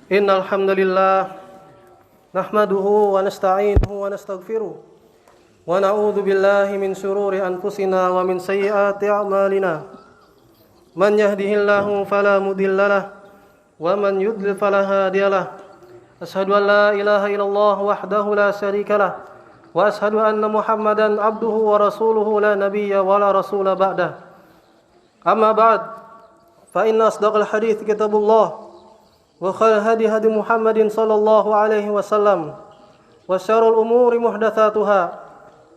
Innal hamdalillah nahmaduhu wa nasta'inuhu wa nastaghfiruh wa na'udzu billahi min shururi anfusina wa min sayyiati a'malina. Man yahdihillahu fala mudhillalah wa man yudlil fala hadiyalah. Ashhadu an la ilaha illallah wahdahu la syarikalah wa ashhadu anna Muhammadan abduhu wa rasuluhu la nabiyya wa la rasula ba'dah. Amma ba'd, fa inna asdaqal hadits kitabullah wa khairal hadi hadi Muhammadin sallallahu alaihi wasallam wa syarrul umuri muhdatsatuha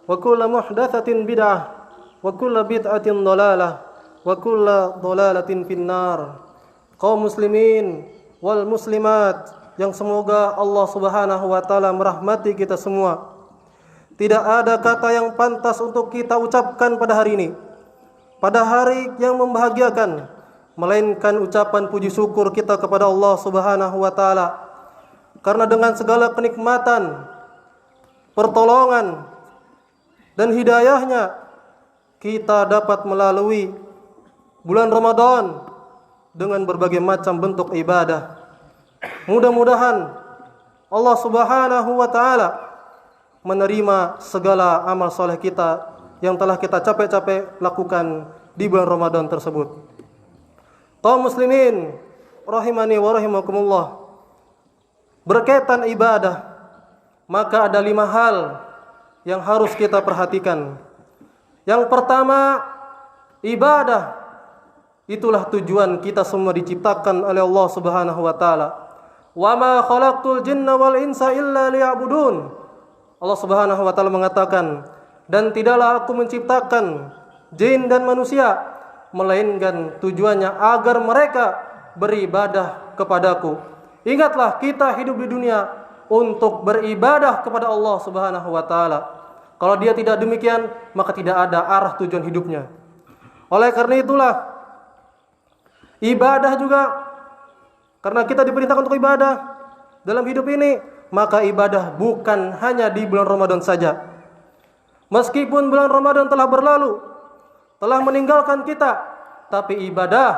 wa kullu muhdatsatin bid'ah wa kullu bid'atin dhalalah wa kullu dhalalatin finnar. Kaum muslimin wal muslimat yang semoga Allah Subhanahu wa taala merahmati kita semua. Tidak ada kata yang pantas untuk kita ucapkan pada hari ini, pada hari yang membahagiakan, melainkan ucapan puji syukur kita kepada Allah Subhanahu wa taala. Karena dengan segala kenikmatan, pertolongan dan hidayahnya kita dapat melalui bulan Ramadan dengan berbagai macam bentuk ibadah. Mudah-mudahan Allah Subhanahu wa taala menerima segala amal soleh kita yang telah kita capek-capek lakukan di bulan Ramadan tersebut. Kaum muslimin rahimani wa rahimakumullah, berkaitan ibadah, maka ada 5 hal yang harus kita perhatikan. Yang pertama, ibadah itulah tujuan kita semua diciptakan oleh Allah Subhanahu wa taala. Wa ma khalaqtul jinna wal insa illa liya'budun. Allah Subhanahu wa taala mengatakan, dan tidaklah aku menciptakan jin dan manusia melainkan tujuannya agar mereka beribadah kepadaku. Ingatlah, kita hidup di dunia untuk beribadah kepada Allah Subhanahu wa taala. Kalau dia tidak demikian, maka tidak ada arah tujuan hidupnya. Oleh karena itulah, ibadah juga, karena kita diperintahkan untuk ibadah dalam hidup ini, maka ibadah bukan hanya di bulan Ramadan saja. Meskipun bulan Ramadan telah berlalu, telah meninggalkan kita, tapi ibadah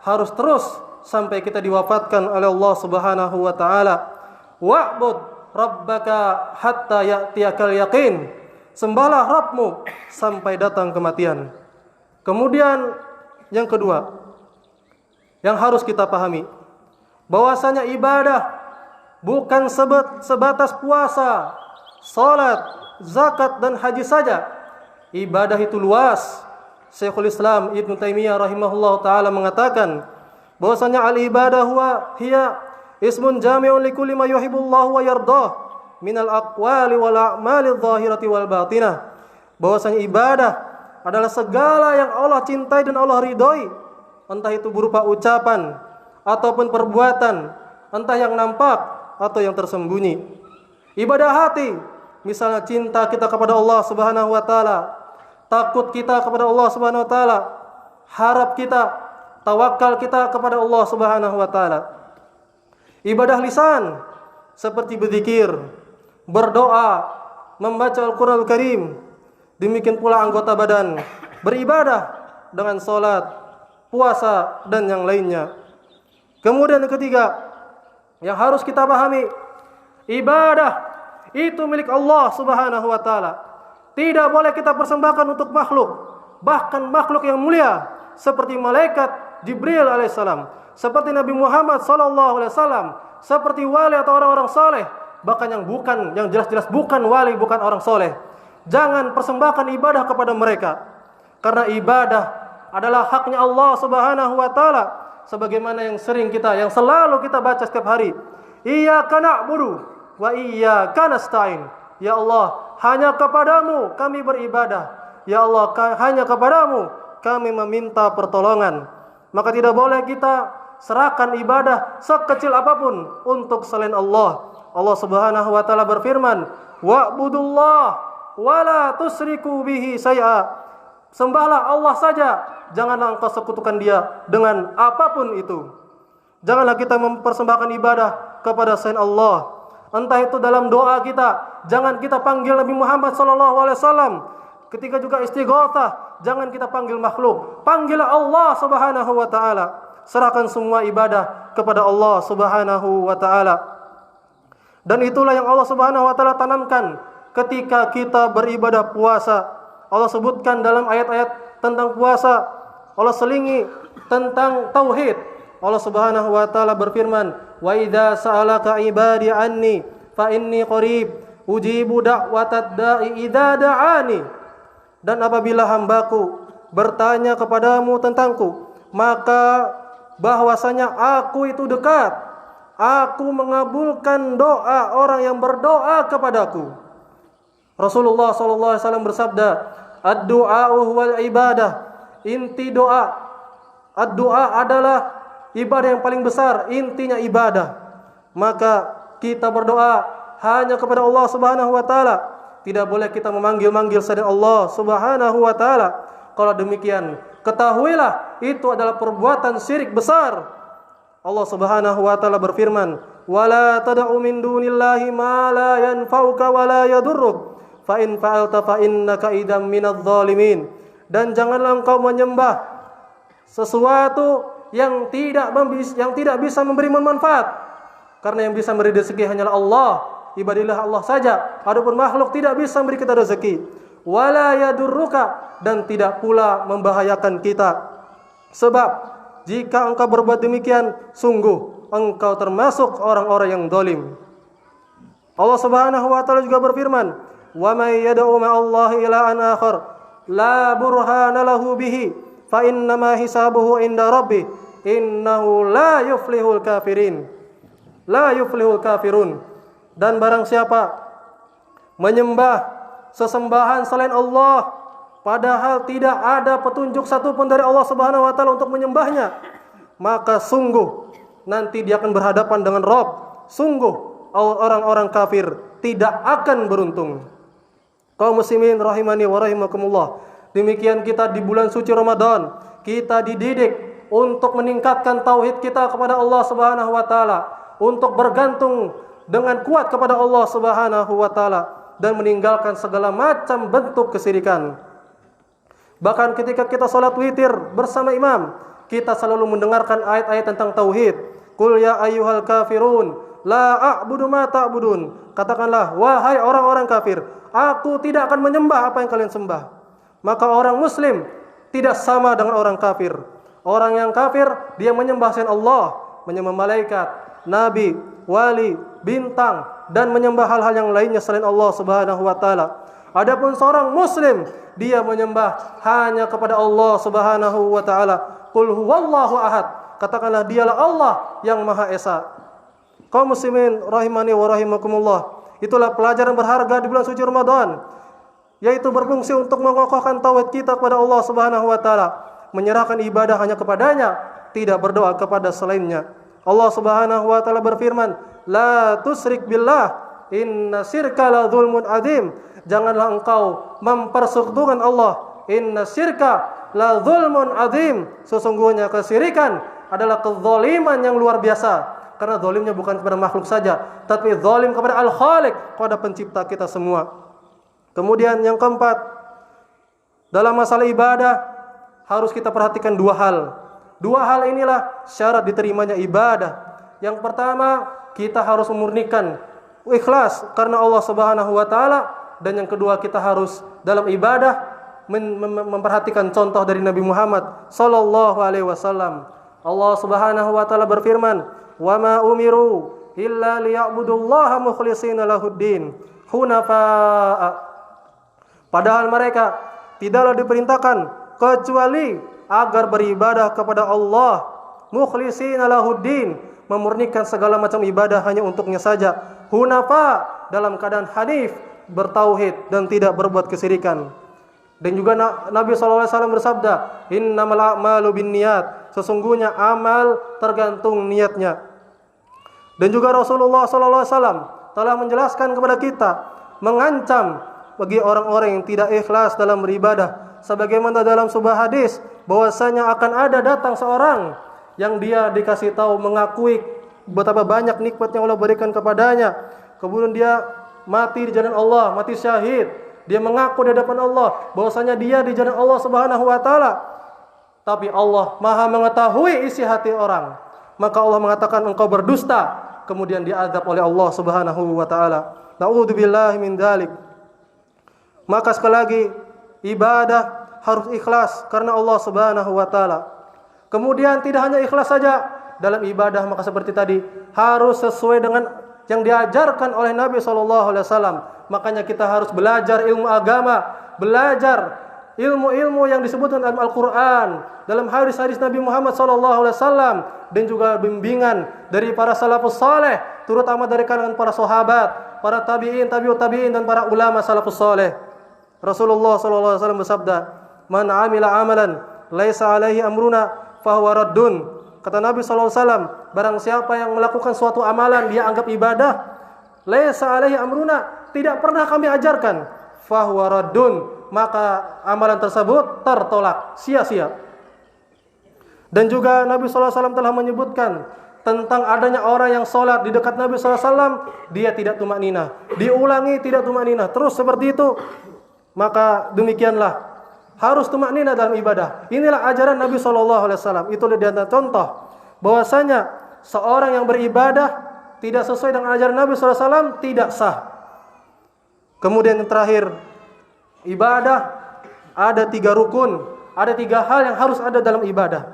harus terus sampai kita diwafatkan oleh Allah Subhanahu wa taala. Wa'bud rabbaka hatta ya'tiyakal yaqin. Sembahlah Rabbmu sampai datang kematian. Kemudian yang kedua yang harus kita pahami, bahwasanya ibadah bukan sebatas puasa, salat, zakat dan haji saja. Ibadah itu luas. Syekhul Islam Ibnu Taimiyah rahimahullah taala mengatakan bahwasanya al-ibadah hiya ismun jami'un likulli ma yuhibbullahu wa yardah minal aqwali wal a'mali adh-dhahirati wal batinah. Bahwasanya ibadah adalah segala yang Allah cintai dan Allah ridhoi, entah itu berupa ucapan ataupun perbuatan, entah yang nampak atau yang tersembunyi. Ibadah hati, misalnya cinta kita kepada Allah Subhanahu wa taala, takut kita kepada Allah Subhanahu wa taala, harap kita, tawakal kita kepada Allah Subhanahu wa taala. Ibadah lisan seperti berzikir, berdoa, membaca Al-Qur'anul Karim. Demikian pula anggota badan, beribadah dengan salat, puasa dan yang lainnya. Kemudian yang ketiga yang harus kita pahami, ibadah itu milik Allah Subhanahu wa taala. Tidak boleh kita persembahkan untuk makhluk, bahkan makhluk yang mulia seperti malaikat Jibril alaihissalam, seperti Nabi Muhammad sallallahu alaihi wasallam, seperti wali atau orang-orang saleh, bahkan yang jelas-jelas bukan wali, bukan orang saleh. Jangan persembahkan ibadah kepada mereka, karena ibadah adalah haknya Allah Subhanahu wa taala. Sebagaimana yang selalu kita baca setiap hari, Iyyaka na'budu wa iyyaka nasta'in. Ya Allah, hanya kepadamu kami beribadah. Ya Allah, hanya kepadamu kami meminta pertolongan. Maka tidak boleh kita serahkan ibadah sekecil apapun untuk selain Allah. Allah Subhanahu wa taala berfirman, wa'budullah wa la tusyriku bihi syai'a. Sembahlah Allah saja, janganlah engkau sekutukan Dia dengan apapun itu. Janganlah kita mempersembahkan ibadah kepada selain Allah. Entah itu dalam doa kita, jangan kita panggil Nabi Muhammad SAW. Ketika juga istighatsah, jangan kita panggil makhluk, panggil Allah Subhanahu wa taala. serahkan semua ibadah kepada Allah Subhanahu wa taala. Dan itulah yang Allah Subhanahu wa taala tanamkan ketika kita beribadah puasa. Allah sebutkan dalam ayat-ayat tentang puasa, Allah selingi tentang tauhid. Allah Subhanahu wa taala berfirman, "Wa idza sa'alaka 'ibadi anni fa inni qarib ujibu da'watad da'i idza da'ani." Dan apabila hambaku bertanya kepadamu tentangku, maka bahwasanya aku itu dekat. Aku mengabulkan doa orang yang berdoa kepadaku. Rasulullah sallallahu alaihi wasallam bersabda, "Ad-du'a'u huwal ibadah." Inti doa, ad-du'a adalah ibadah yang paling besar, intinya ibadah. Maka kita berdoa hanya kepada Allah Subhanahu wa taala. Tidak boleh kita memanggil-manggil selain Allah Subhanahu wa taala. Kalau demikian, ketahuilah itu adalah perbuatan syirik besar. Allah Subhanahu wa taala berfirman, "Wala tad'u min dunillahi ma la yanfa'uka wa la yadurruk, fa in fa'alta fa innaka idzam minadh dhalimin." Dan janganlah engkau menyembah sesuatu yang tidak bisa memberi manfaat, karena yang bisa memberi rezeki hanyalah Allah. Ibadilah Allah saja. Adapun makhluk tidak bisa memberi kita rezeki. Wala yadurruka, dan tidak pula membahayakan kita. Sebab jika engkau berbuat demikian, sungguh engkau termasuk orang-orang yang zalim. Allah Subhanahu wa taala juga berfirman, "Wa may yad'u ma'allahi ilahan akhar la burhana lahu bihi fa innama hisabuhu inda rabbih innahu la yuflihul kafirin." La yuflihul kafirun. Dan barang siapa menyembah sesembahan selain Allah, padahal tidak ada petunjuk satupun dari Allah Subhanahu wa taala untuk menyembahnya, maka sungguh nanti dia akan berhadapan dengan Rabb. Sungguh orang-orang kafir tidak akan beruntung. Kaum muslimin rahimani wa rahimakumullah. Demikian kita di bulan suci Ramadan, kita dididik untuk meningkatkan tauhid kita kepada Allah Subhanahu wa taala, untuk bergantung dengan kuat kepada Allah Subhanahu wa taala dan meninggalkan segala macam bentuk kesyirikan. Bahkan ketika kita salat witir bersama imam, kita selalu mendengarkan ayat-ayat tentang tauhid. Qul ya ayyuhal kafirun la a'budu ma ta'budun. Katakanlah, wahai orang-orang kafir, aku tidak akan menyembah apa yang kalian sembah. Maka orang muslim tidak sama dengan orang kafir. Orang yang kafir dia menyembah selain Allah, menyembah malaikat, nabi, wali, bintang, dan menyembah hal-hal yang lainnya selain Allah Subhanahu wa taala. Adapun seorang muslim, dia menyembah hanya kepada Allah Subhanahu wa taala. Qul huwallahu ahad. Katakanlah, dialah Allah yang Maha Esa. Kaum muslimin rahimani wa rahimakumullah. Itulah pelajaran berharga di bulan suci Ramadan, yaitu berfungsi untuk mengokohkan tauhid kita kepada Allah Subhanahu wa taala, menyerahkan ibadah hanya kepadanya, tidak berdoa kepada selainnya. Allah Subhanahu wa taala berfirman, "La tusyrik billah, inna syirka la dzulmun adzim." Janganlah engkau mempersekutukan Allah. Inna syirka la dzulmun adzim. Sesungguhnya kesyirikan adalah kezaliman yang luar biasa. Karena zalimnya bukan kepada makhluk saja, tapi zalim kepada Al-Khaliq, kepada pencipta kita semua. Kemudian yang keempat, dalam masalah ibadah harus kita perhatikan dua hal. Dua hal inilah syarat diterimanya ibadah. Yang pertama, kita harus memurnikan ikhlas karena Allah Subhanahu wa taala, dan yang kedua kita harus dalam ibadah memperhatikan contoh dari Nabi Muhammad sallallahu alaihi wasallam. Allah Subhanahu wa taala berfirman, "Wa ma umiru illa liya'budullaha mukhlishina lahuddin hunafa." Padahal mereka tidaklah diperintahkan kecuali agar beribadah kepada Allah mukhlishina lahuddin, memurnikan segala macam ibadah hanya untuknya saja, hunafa, dalam keadaan hanif, bertauhid dan tidak berbuat kesyirikan. Dan juga Nabi SAW bersabda, "Innamal a'malu binniyat." Sesungguhnya amal tergantung niatnya. Dan juga Rasulullah SAW telah menjelaskan kepada kita, mengancam bagi orang-orang yang tidak ikhlas dalam beribadah. Sebagaimana dalam sebuah hadis, bahwasanya akan ada datang seorang yang dia dikasih tahu mengakui betapa banyak nikmat yang Allah berikan kepadanya. Kemudian dia mati di jalan Allah, mati syahid. Dia mengaku di hadapan Allah bahwasanya dia di jalan Allah Subhanahu wa taala. tapi Allah Maha mengetahui isi hati orang. Maka Allah mengatakan engkau berdusta, kemudian diazab oleh Allah Subhanahu wa taala. Na'udzubillahi min dzalik. Maka sekali lagi, ibadah harus ikhlas karena Allah Subhanahu wa taala. Kemudian tidak hanya ikhlas saja dalam ibadah, maka seperti tadi harus sesuai dengan yang diajarkan oleh Nabi SAW. Makanya kita harus belajar ilmu agama, belajar ilmu-ilmu yang disebutkan dalam Al-Quran, dalam hadis-hadis Nabi Muhammad SAW, dan juga bimbingan dari para salafus saleh, terutama dari kalangan para sahabat, para tabi'in, tabi'ut tabi'in, dan para ulama salafus saleh. Rasulullah SAW bersabda, "Man amila amalan laisa alaihi amruna fahuwa raddun." Kata Nabi SAW, barang siapa yang melakukan suatu amalan dia anggap ibadah, laisa alaihi amruna, tidak pernah kami ajarkan, fahuwa raddun, maka amalan tersebut tertolak, sia-sia. Dan juga Nabi SAW telah menyebutkan tentang adanya orang yang sholat di dekat Nabi SAW, dia tidak tumak ninah, diulangi tidak tumak ninah, terus seperti itu. Maka demikianlah harus tumak ninah dalam ibadah. Inilah ajaran Nabi SAW. Itu adalah contoh bahwasanya seorang yang beribadah tidak sesuai dengan ajaran Nabi SAW tidak sah. Kemudian yang terakhir, ibadah ada 3 rukun, ada 3 hal yang harus ada dalam ibadah.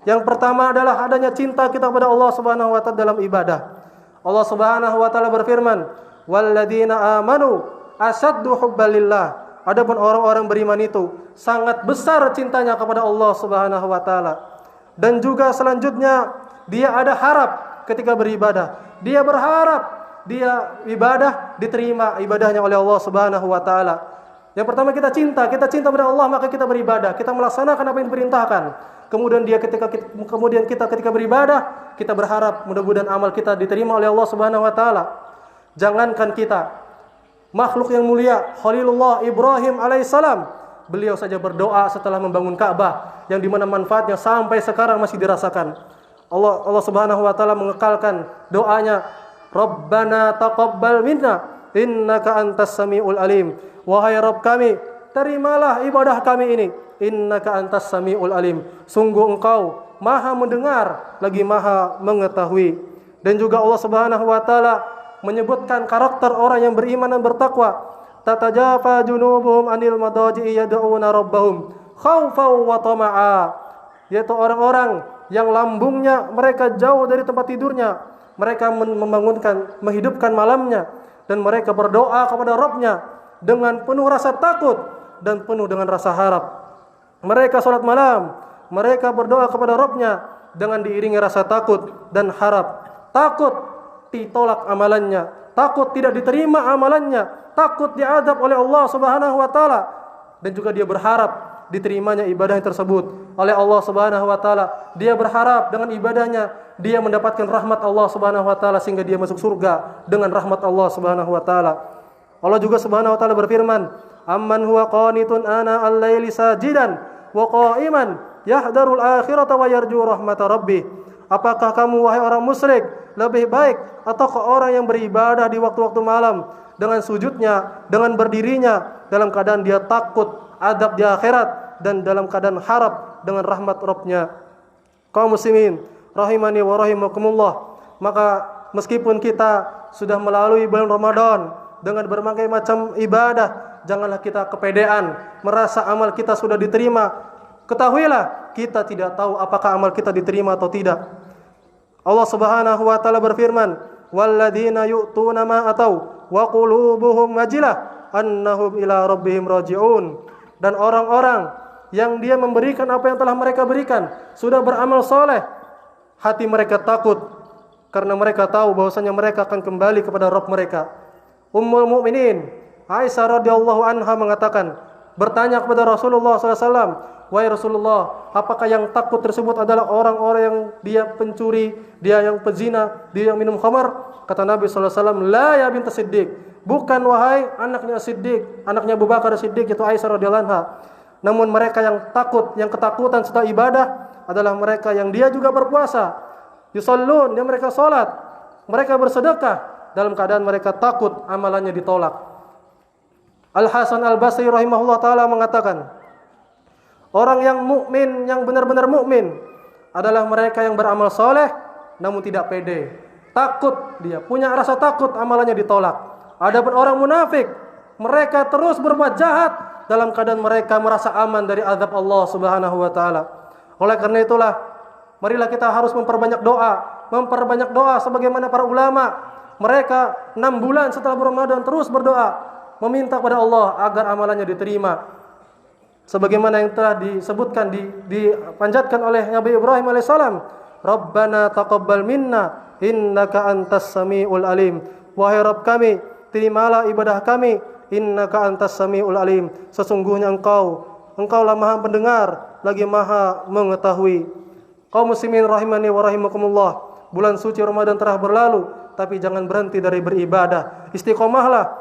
Yang pertama adalah adanya cinta kita kepada Allah Subhanahu wa taala dalam ibadah. Allah Subhanahu wa taala berfirman, "Walladzina amanu asaddu hubbalillah." Adapun orang-orang beriman itu sangat besar cintanya kepada Allah Subhanahu wa taala. Dan juga selanjutnya dia ada harap ketika beribadah. Dia berharap dia ibadah diterima ibadahnya oleh Allah Subhanahu wa taala. Yang pertama kita cinta kepada Allah, maka kita beribadah, kita melaksanakan apa yang diperintahkan. Kemudian kita ketika beribadah, kita berharap mudah-mudahan amal kita diterima oleh Allah Subhanahu wa taala. Jangankan kita, makhluk yang mulia Khalilullah Ibrahim alaihissalam, beliau saja berdoa setelah membangun Ka'bah yang dimana manfaatnya sampai sekarang masih dirasakan. Allah Subhanahu wa taala mengekalkan doanya, Rabbana taqabbal minna innaka antas samiul alim. Wahai Rabb kami, terimalah ibadah kami ini. Innaka antas samiul alim. Sungguh engkau maha mendengar lagi maha mengetahui. Dan juga Allah Subhanahu wa taala menyebutkan karakter orang yang beriman dan bertakwa. Tatajafa junubuhum anil madaji'i yad'una rabbahum khaufan wa tama'a. Yaitu orang-orang yang lambungnya mereka jauh dari tempat tidurnya, mereka menghidupkan malamnya, dan mereka berdoa kepada Rabbnya dengan penuh rasa takut dan penuh dengan rasa harap. Mereka salat malam, mereka berdoa kepada Rabbnya dengan diiringi rasa takut dan harap. Takut ditolak amalannya, takut tidak diterima amalannya, takut diazab oleh Allah Subhanahu wa taala, dan juga dia berharap diterimanya ibadah tersebut oleh Allah Subhanahu wa taala. Dia berharap dengan ibadahnya dia mendapatkan rahmat Allah Subhanahu wa taala sehingga dia masuk surga dengan rahmat Allah Subhanahu wa taala. Allah juga Subhanahu wa taala berfirman, "Amman huwa qanitun ana al-laili sajidan wa qa'iman yahdarul akhirata wa yarju rahmata rabbih." Apakah kamu wahai orang musyrik lebih baik ataukah orang yang beribadah di waktu-waktu malam dengan sujudnya, dengan berdirinya dalam keadaan dia takut azab di akhirat dan dalam keadaan harap dengan rahmat Rabb-Nya? Kaum muslimin rahimani wa rahimakumullah, maka meskipun kita sudah melalui bulan Ramadan dengan berbagai macam ibadah, janganlah kita kepedean merasa amal kita sudah diterima. Ketahuilah kita tidak tahu apakah amal kita diterima atau tidak. Allah Subhanahu wa taala berfirman, "Walladzina yu'tuna ma atau wa qulubuhum wajilah annahum ila rabbihim raji'un." Dan orang-orang yang dia memberikan apa yang telah mereka berikan, sudah beramal soleh, hati mereka takut karena mereka tahu bahwasanya mereka akan kembali kepada Rabb mereka. Ummul Mukminin Aisyah radhiyallahu anha mengatakan, bertanya kepada Rasulullah SAW, "Wahai Rasulullah, apakah yang takut tersebut adalah orang-orang yang dia pencuri, dia yang pezina, dia yang minum khamar?" Kata Nabi SAW, "La ya bint Siddiq." Bukan wahai anaknya Siddiq, anaknya Abu Bakar Siddiq, itu Aisyah radhiyallahu anha. Namun mereka yang takut, yang ketakutan setelah ibadah adalah mereka yang dia juga berpuasa, yusallun, dia mereka salat, mereka bersedekah dalam keadaan mereka takut amalannya ditolak. Al-Hasan Al-Basri rahimahullah taala mengatakan, Orang yang mukmin, yang benar-benar mukmin adalah mereka yang beramal soleh namun tidak pede. Takut, dia punya rasa takut amalannya ditolak. Adapun orang munafik, mereka terus berbuat jahat dalam keadaan mereka merasa aman dari azab Allah Subhanahu wa taala. Oleh karena itulah, marilah kita harus memperbanyak doa sebagaimana para ulama. Mereka 6 bulan setelah Ramadan terus berdoa, meminta kepada Allah agar amalannya diterima. Sebagaimana yang telah disebutkan, dipanjatkan oleh Nabi Ibrahim alaihissalam, Rabbana taqabbal minna innaka antas samiul alim. Wahai Rabb kami, terimalah ibadah kami, innaka antas samiul alim. Sesungguhnya Engkaulah Maha pendengar lagi Maha mengetahui. Kaum muslimin rahimani wa rahimakumullah, bulan suci Ramadan telah berlalu, tapi jangan berhenti dari beribadah. Istiqomahlah.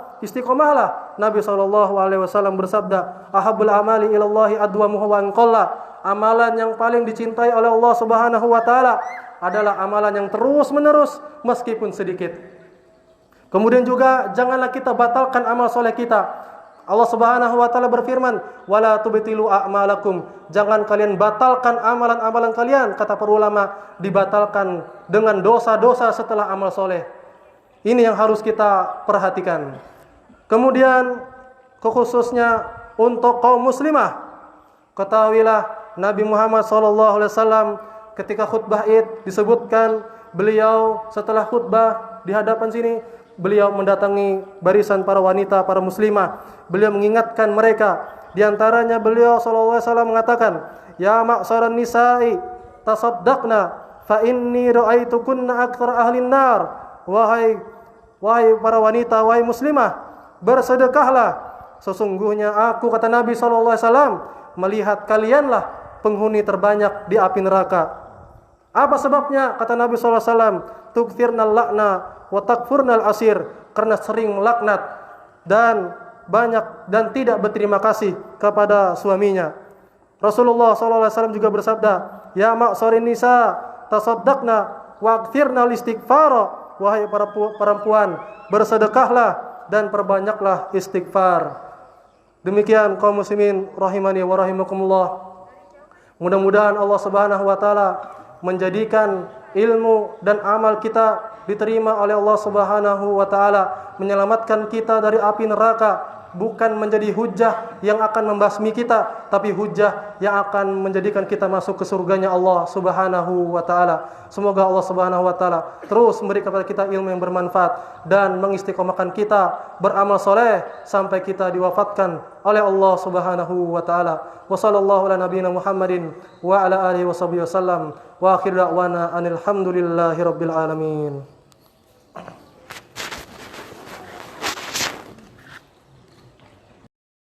Nabi SAW bersabda, ahabul amali ilallahi adwamuhu wa anqalla. Amalan yang paling dicintai oleh Allah Subhanahu wa taala adalah amalan yang terus menerus meskipun sedikit. Kemudian juga janganlah kita batalkan amal soleh kita. Allah Subhanahu wa taala berfirman, wala tubtilu a'malakum. Jangan kalian batalkan amalan-amalan kalian. Kata para ulama, dibatalkan dengan dosa-dosa setelah amal soleh. Ini yang harus kita perhatikan. Kemudian khususnya untuk kaum muslimah, ketahuilah Nabi Muhammad SAW ketika khutbah Id disebutkan, beliau setelah khutbah di hadapan sini, beliau mendatangi barisan para wanita, para muslimah. Beliau mengingatkan mereka. Di antaranya beliau SAW mengatakan, ya ma'saran nisa'i tasaddaqna fa inni ra'aitukunna aktsara ahlin nar. Wahai para wanita, wahai muslimah, bersedekahlah. Sesungguhnya aku, kata Nabi SAW, melihat kalianlah penghuni terbanyak di api neraka. Apa sebabnya? Kata Nabi SAW, tukthirnal la'na wa takfurnal asir. Karena sering melaknat dan tidak berterima kasih kepada suaminya. Rasulullah SAW juga bersabda, ya ma'sarin nisa tasaddaqna wa akthirnal istighfara. Wahai para perempuan, bersedekahlah dan perbanyaklah istighfar. Demikian kaum muslimin rahimani wa rahimakumullah. Mudah-mudahan Allah Subhanahu wa taala menjadikan ilmu dan amal kita diterima oleh Allah Subhanahu wa taala, menyelamatkan kita dari api neraka, bukan menjadi hujah yang akan membasmi kita, tapi hujah yang akan menjadikan kita masuk ke surganya Allah Subhanahu wa taala. Semoga Allah Subhanahu wa taala terus memberi kepada kita ilmu yang bermanfaat dan mengistiqomahkan kita beramal soleh sampai kita diwafatkan oleh Allah Subhanahu wa taala. Wa sallallahu ala nabiyyina Muhammadin wa ala alihi washabihi wasallam. Wa akhir da'wana anil hamdulillahi rabbil alamin.